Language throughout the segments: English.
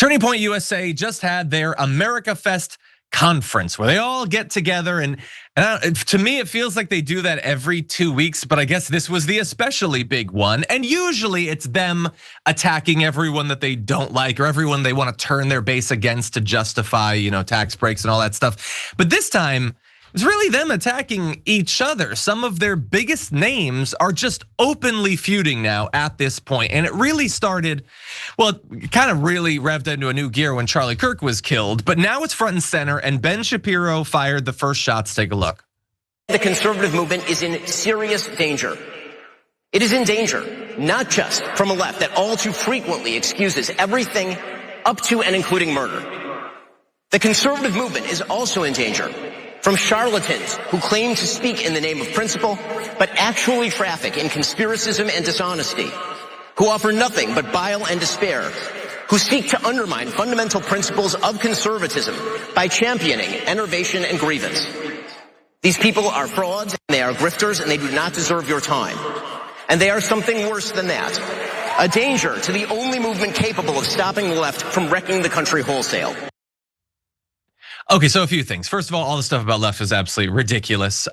Turning Point USA just had their AmericaFest conference where they all get together and to me it feels like they do that every 2 weeks, but I guess this was the especially big one. And usually it's them attacking everyone that they don't like or everyone they want to turn their base against to justify, tax breaks and all that stuff. But this time it's really them attacking each other. Some of their biggest names are just openly feuding now at this point. And it really started, well, it kind of really revved into a new gear when Charlie Kirk was killed, but now it's front and center and Ben Shapiro fired the first shots. Take a look. The conservative movement is in serious danger. It is in danger, not just from a left that all too frequently excuses everything up to and including murder. The conservative movement is also in danger from charlatans who claim to speak in the name of principle, but actually traffic in conspiracism and dishonesty, who offer nothing but bile and despair, who seek to undermine fundamental principles of conservatism by championing enervation and grievance. These people are frauds, and they are grifters, and they do not deserve your time. And they are something worse than that, a danger to the only movement capable of stopping the left from wrecking the country wholesale. Okay, so a few things. First of all the stuff about left is absolutely ridiculous.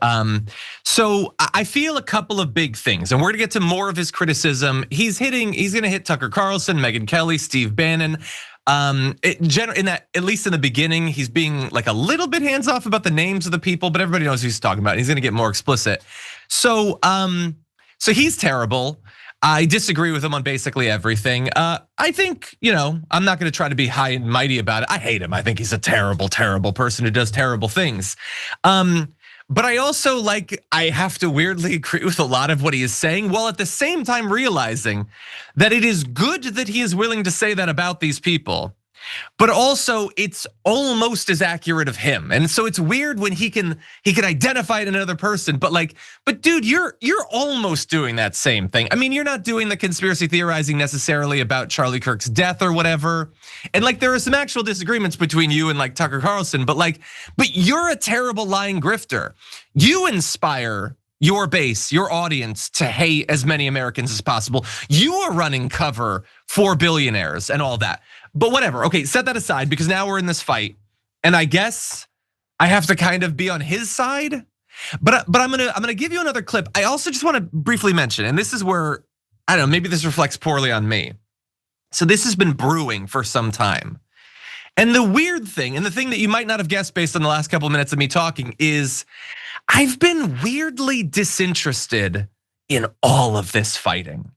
So I feel a couple of big things, and we're gonna get to more of his criticism. He's gonna hit Tucker Carlson, Megyn Kelly, Steve Bannon. At least in the beginning, he's being like a little bit hands off about the names of the people, but everybody knows who he's talking about. He's gonna get more explicit. So he's terrible. I disagree with him on basically everything. I think, I'm not gonna try to be high and mighty about it. I hate him. I think he's a terrible, terrible person who does terrible things. But I also I have to weirdly agree with a lot of what he is saying, while at the same time realizing that it is good that he is willing to say that about these people. But also it's almost as accurate of him. And so it's weird when he can identify it in another person, but dude, you're almost doing that same thing. I mean, you're not doing the conspiracy theorizing necessarily about Charlie Kirk's death or whatever. And there are some actual disagreements between you and Tucker Carlson, but you're a terrible lying grifter. You inspire your base, your audience to hate as many Americans as possible. You are running cover for billionaires and all that. But whatever, okay, set that aside because now we're in this fight. And I guess I have to kind of be on his side. But I'm gonna give you another clip. I also just wanna briefly mention, and this is where, I don't know, maybe this reflects poorly on me. So this has been brewing for some time. And the weird thing, and the thing that you might not have guessed based on the last couple of minutes of me talking, is I've been weirdly disinterested in all of this fighting.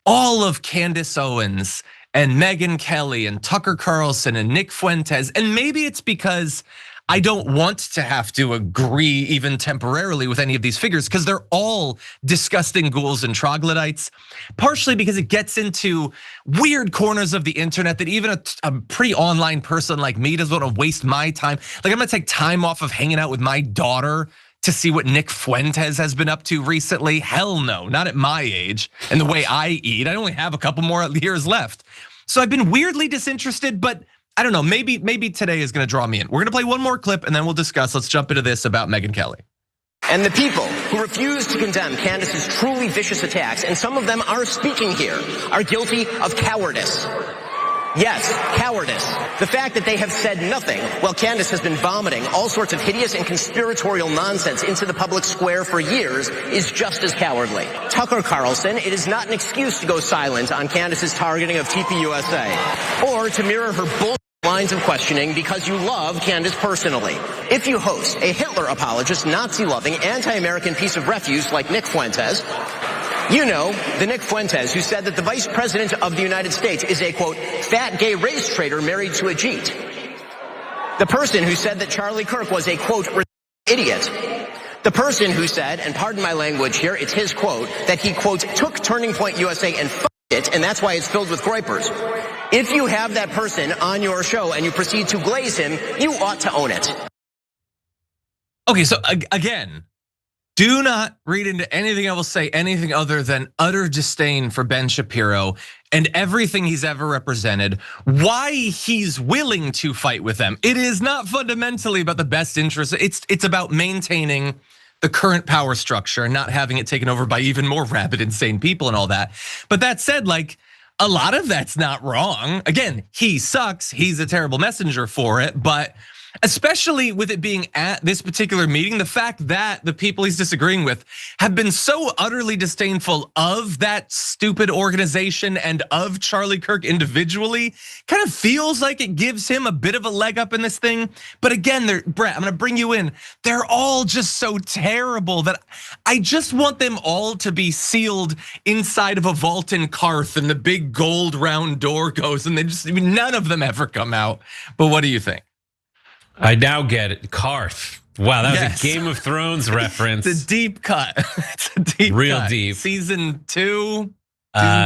All of Candace Owens and Megyn Kelly and Tucker Carlson and Nick Fuentes. And maybe it's because I don't want to have to agree even temporarily with any of these figures because they're all disgusting ghouls and troglodytes. Partially because it gets into weird corners of the internet that even a pretty online person like me doesn't want to waste my time. I'm gonna take time off of hanging out with my daughter to see what Nick Fuentes has been up to recently? Hell no, not at my age and the way I eat. I only have a couple more years left. So I've been weirdly disinterested, but I don't know, maybe today is gonna draw me in. We're gonna play one more clip and then we'll discuss. Let's jump into this about Megyn Kelly. And the people who refuse to condemn Candace's truly vicious attacks, and some of them are speaking here, are guilty of cowardice. Yes, cowardice. The fact that they have said nothing while Candace has been vomiting all sorts of hideous and conspiratorial nonsense into the public square for years is just as cowardly. Tucker Carlson, it is not an excuse to go silent on Candace's targeting of TPUSA or to mirror her bullshit lines of questioning because you love Candace personally. If you host a Hitler apologist, Nazi-loving, anti-American piece of refuse like Nick Fuentes, you know, the Nick Fuentes who said that the vice president of the United States is a, quote, fat gay race traitor married to a Jeet. The person who said that Charlie Kirk was a, quote, idiot. The person who said, and pardon my language here, it's his quote, that he, quote, took Turning Point USA and fucked it, and that's why it's filled with groypers. If you have that person on your show and you proceed to glaze him, you ought to own it. Okay, so again, do not read into anything I will say anything other than utter disdain for Ben Shapiro and everything he's ever represented, why he's willing to fight with them. It is not fundamentally about the best interest. It's about maintaining the current power structure and not having it taken over by even more rabid, insane people and all that. But that said, a lot of that's not wrong. Again, he sucks. He's a terrible messenger for it, but especially with it being at this particular meeting, the fact that the people he's disagreeing with have been so utterly disdainful of that stupid organization and of Charlie Kirk individually kind of feels like it gives him a bit of a leg up in this thing. But again, Brett, I'm gonna bring you in. They're all just so terrible that I just want them all to be sealed inside of a vault in Karth, and the big gold round door goes, and none of them ever come out. But what do you think? I now get it. Karth. Wow, that was a Game of Thrones reference. It's a deep cut. It's a deep Real cut. deep. Season 2, season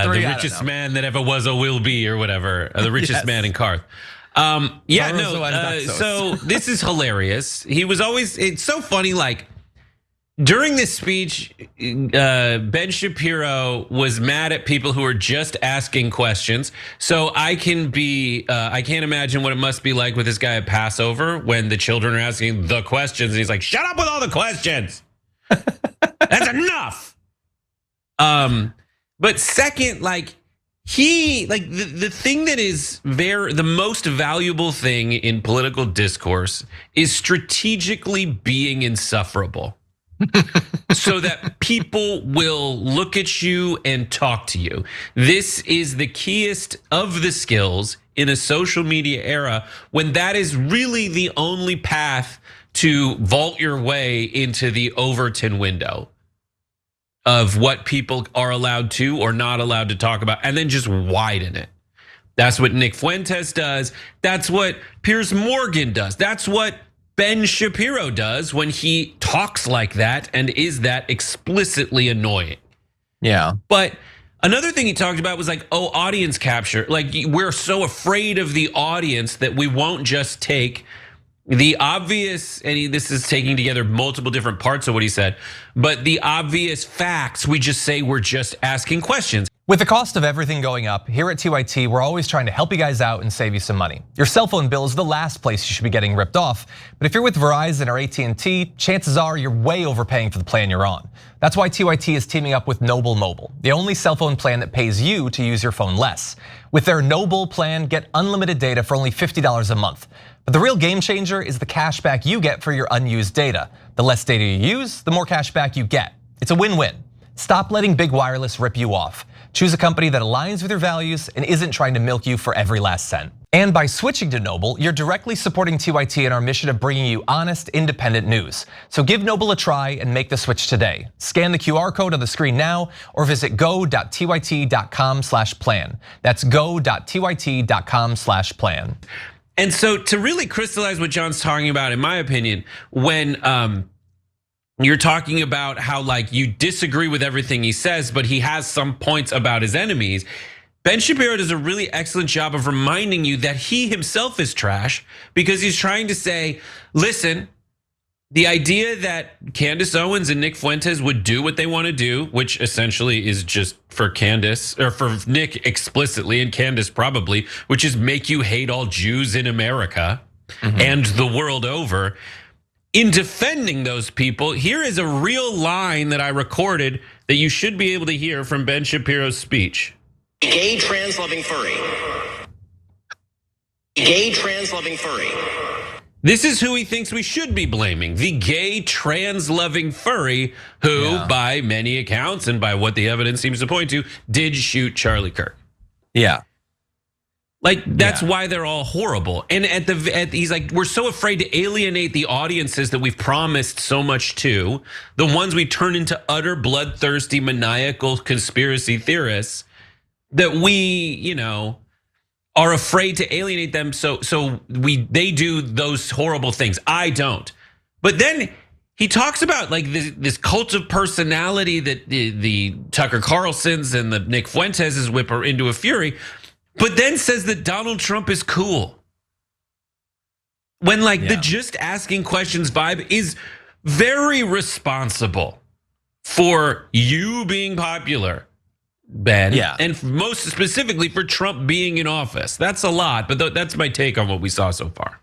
3, the richest man that ever was or will be, or whatever. The richest man in Karth. So this is hilarious. He was always, it's so funny, like, during this speech, Ben Shapiro was mad at people who are just asking questions. So I can't imagine what it must be like with this guy at Passover when the children are asking the questions and he's like, shut up with all the questions. That's enough. But second, like the thing that is the most valuable thing in political discourse is strategically being insufferable. So that people will look at you and talk to you. This is the keyest of the skills in a social media era, when that is really the only path to vault your way into the Overton window of what people are allowed to or not allowed to talk about, and then just widen it. That's what Nick Fuentes does. That's what Piers Morgan does. That's what Ben Shapiro does when he talks like that and is that explicitly annoying. Yeah. But another thing he talked about was like, audience capture. Like, we're so afraid of the audience that we won't just take the obvious, and this is taking together multiple different parts of what he said, but the obvious facts, we just say we're just asking questions. With the cost of everything going up, here at TYT, we're always trying to help you guys out and save you some money. Your cell phone bill is the last place you should be getting ripped off. But if you're with Verizon or AT&T, chances are you're way overpaying for the plan you're on. That's why TYT is teaming up with Noble Mobile, the only cell phone plan that pays you to use your phone less. With their Noble plan, get unlimited data for only $50 a month. But the real game changer is the cash back you get for your unused data. The less data you use, the more cash back you get. It's a win-win. Stop letting big wireless rip you off. Choose a company that aligns with your values and isn't trying to milk you for every last cent. And by switching to Noble, you're directly supporting TYT in our mission of bringing you honest, independent news. So give Noble a try and make the switch today. Scan the QR code on the screen now or visit go.tyt.com/plan. That's go.tyt.com/plan. And so to really crystallize what John's talking about, in my opinion, when you're talking about how like you disagree with everything he says, but he has some points about his enemies, Ben Shapiro does a really excellent job of reminding you that he himself is trash, because he's trying to say, listen, the idea that Candace Owens and Nick Fuentes would do what they want to do, which essentially is just for Candace, or for Nick explicitly, and Candace probably, which is make you hate all Jews in America and the world over. In defending those people, here is a real line that I recorded that you should be able to hear from Ben Shapiro's speech. Gay trans-loving furry. Gay trans-loving furry. This is who he thinks we should be blaming, the gay trans-loving furry who, by many accounts and by what the evidence seems to point to, did shoot Charlie Kirk. Yeah. Like, that's why they're all horrible. And he's like, we're so afraid to alienate the audiences that we've promised so much to, the ones we turn into utter bloodthirsty, maniacal conspiracy theorists, that we, are afraid to alienate them. So they do those horrible things. I don't. But then he talks about like this cult of personality that the Tucker Carlsons and the Nick Fuentes whip her into a fury. But then says that Donald Trump is cool. When the just asking questions vibe is very responsible for you being popular, Ben. Yeah. And most specifically for Trump being in office. That's a lot, but that's my take on what we saw so far.